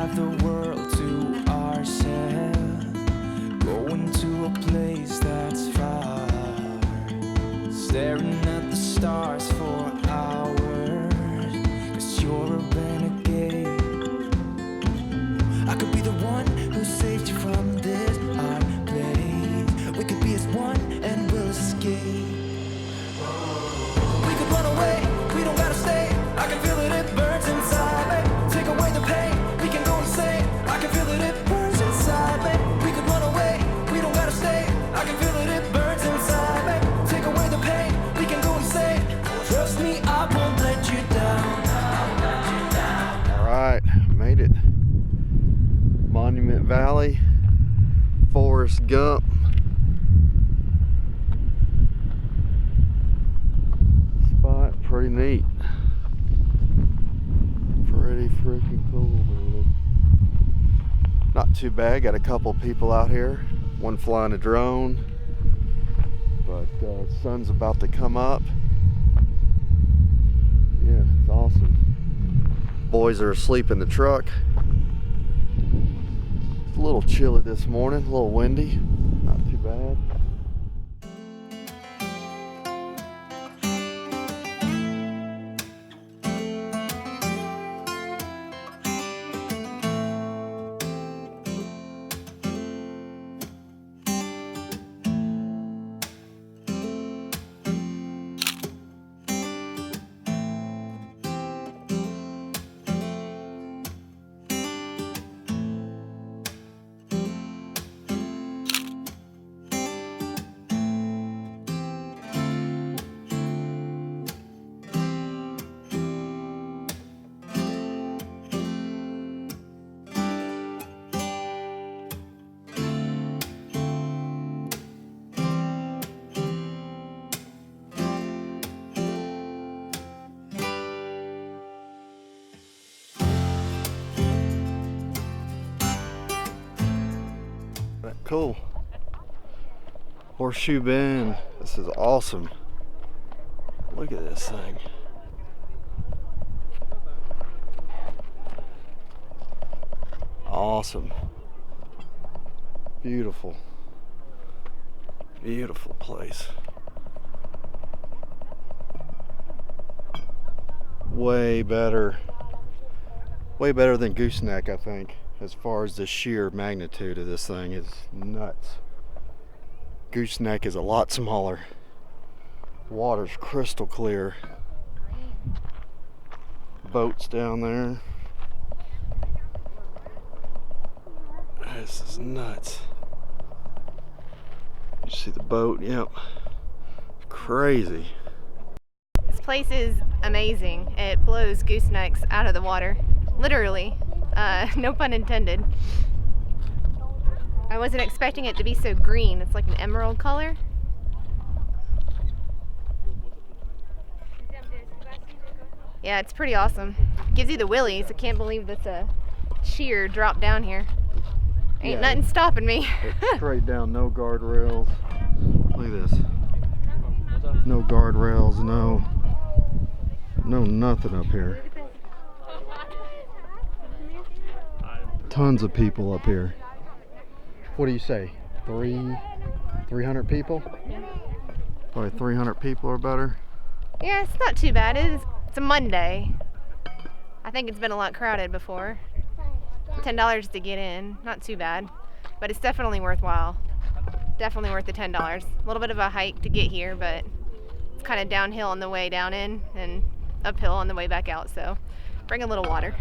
have the world to ourselves, going to a place that's far, staring at the stars for hours, 'cause you're a renegade. I could be the one who saved you from this hard place. We could be as one and we'll escape. We could run away, we don't gotta stay. I can feel it, it burns inside me. Take away the pain, we can go insane. I can feel it, it burns inside me. We could run away, we don't gotta stay. I can feel it, it burns inside me. Take away the pain, we can go insane. Trust me, I won't let you down. All right, made it. Monument Valley, Forrest Gump. Spot, pretty neat. Pretty freaking cool, man. Not too bad, got a couple people out here. One flying a drone, but sun's about to come up. Yeah, it's awesome. Boys are asleep in the truck. It's a little chilly this morning, a little windy, not too bad. Cool. Horseshoe Bend. This is awesome. Look at this thing. Awesome. Beautiful. Beautiful place. Way better than Gooseneck, I think. As far as the sheer magnitude of this thing is nuts. Gooseneck is a lot smaller. Water's crystal clear. Boats down there. This is nuts. You see the boat? Yep. It's crazy. This place is amazing. It blows goosenecks out of the water. Literally. No pun intended. I wasn't expecting it to be so green. It's like an emerald color. Yeah, it's pretty awesome. Gives you the willies. I can't believe that's a sheer drop down here. Ain't nothing stopping me. It's straight down, no guardrails. Look at this. No guardrails, no nothing up here. Tons of people up here. What do you say? 300 people? Yeah. Probably 300 people or better. Yeah, it's not too bad. It's a Monday. I think it's been a lot crowded before. $10 to get in, not too bad, but it's definitely worthwhile. Definitely worth the $10. A little bit of a hike to get here, but it's kind of downhill on the way down in and uphill on the way back out, so bring a little water.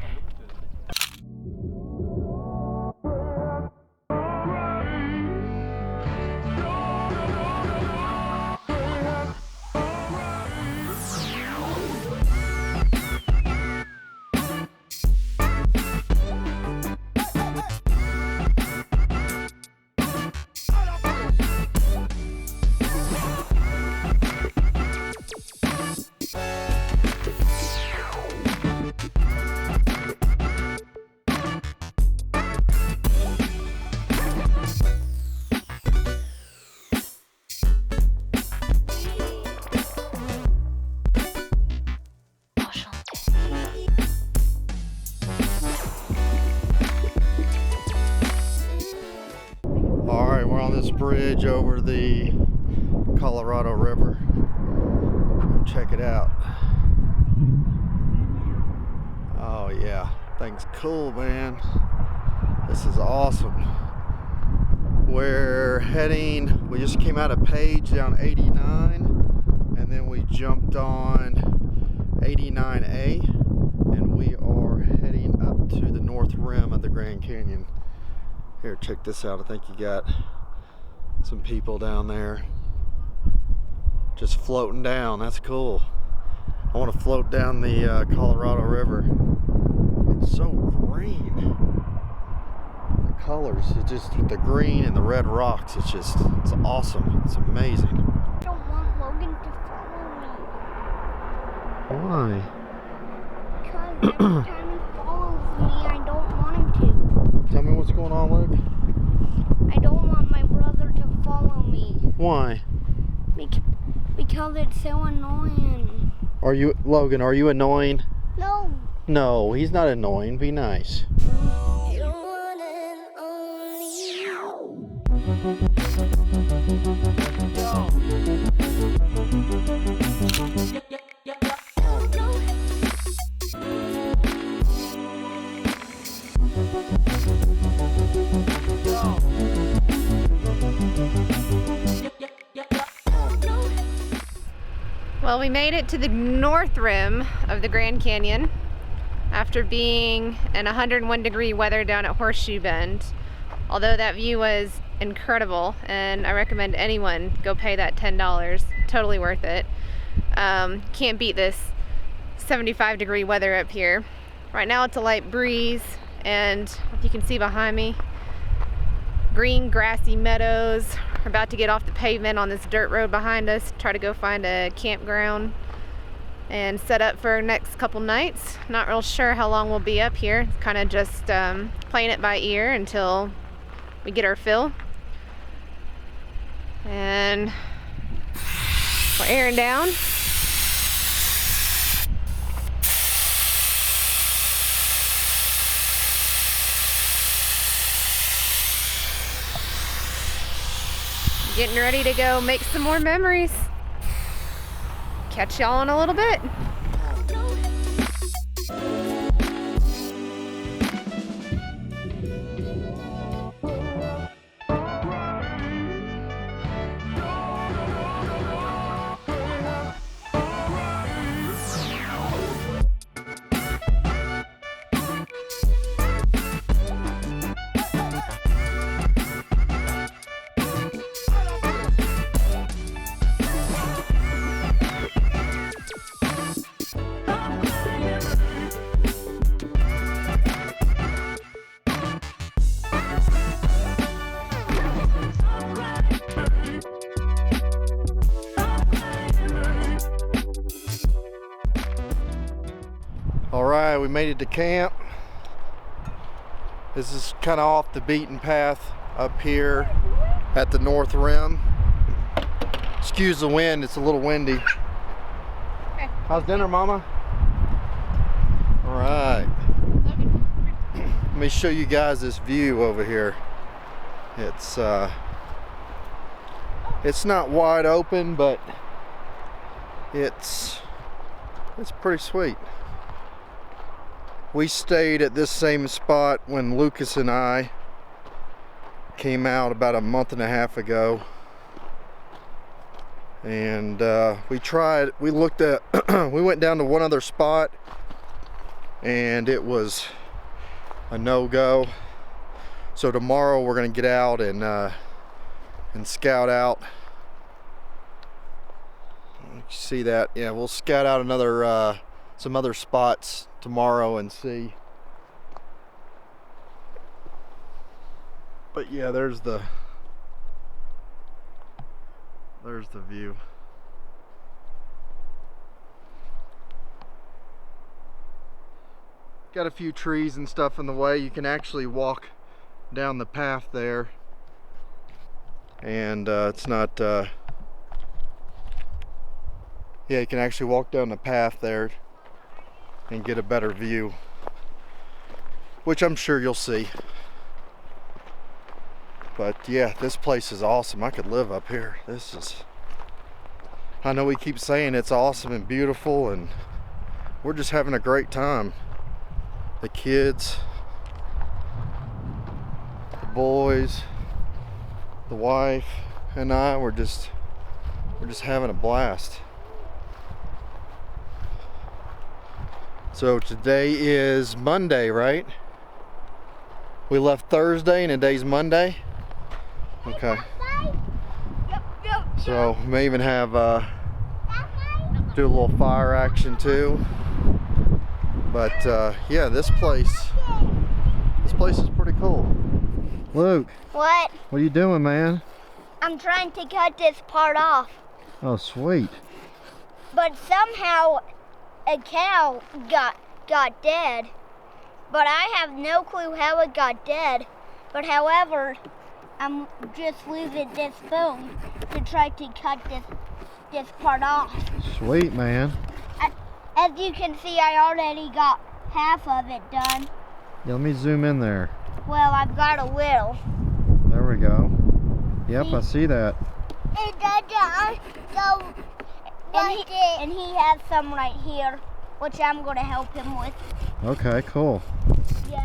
bridge over the Colorado River. Come check it out. Oh yeah, thing's cool, man. This is awesome. We're heading, we just came out of Page down 89, and then we jumped on 89A, and we are heading up to the north rim of the Grand Canyon. Here, check this out. I think you got some people down there just floating down. That's cool. I want to float down the Colorado River. It's so green. The colors, it's just the green and the red rocks. It's awesome. It's amazing. I don't want Logan to follow me. Why? Because every time he follows me, I don't want him to. Tell me what's going on, Luke. I don't want my brother to follow me. Why? Because it's so annoying. Are you, Logan, are you annoying? No. No, he's not annoying. Be nice. You're one and Well, we made it to the north rim of the Grand Canyon after being in 101-degree weather down at Horseshoe Bend. Although that view was incredible, and I recommend anyone go pay that $10. Totally worth it. Can't beat this 75-degree weather up here. Right now it's a light breeze, and if you can see behind me, green grassy meadows. We're about to get off the pavement on this dirt road behind us, try to go find a campground and set up for our next couple nights. Not real sure how long we'll be up here. It's kind of just playing it by ear until we get our fill. And we're airing down. Getting ready to go make some more memories. Catch y'all in a little bit. Alright, we made it to camp. This is kind of off the beaten path up here at the north rim. Excuse the wind, it's a little windy. How's dinner, Mama? Alright. Let me show you guys this view over here. It's not wide open, but it's pretty sweet. We stayed at this same spot when Lucas and I came out about a month and a half ago, and we went down to one other spot and it was a no-go. So tomorrow we're gonna get out and scout out. You see that? Yeah, we'll scout out another some other spots tomorrow and see. But yeah, there's the view. Got a few trees and stuff in the way. You can actually walk down the path there, and it's not yeah, you can actually walk down the path there and get a better view, which I'm sure you'll see. But yeah, this place is awesome. I could live up here. I know we keep saying it's awesome and beautiful, and we're just having a great time. The kids, the boys, the wife, and I, we're just having a blast. So today is Monday, right? We left Thursday and today's Monday. Okay. So we may even have do a little fire action too. But yeah, this place is pretty cool. Luke, What? what are you doing, man? I'm trying to cut this part off. Oh, sweet. But somehow a cow got dead. But I have no clue how it got dead. But however, I'm just using this spoon to try to cut this part off. Sweet, man. As you can see, I already got half of it done. Yeah, let me zoom in there. Well, I've got a little. There we go. Yep, I see that. And he has some right here, which I'm going to help him with. Okay, cool. Yeah.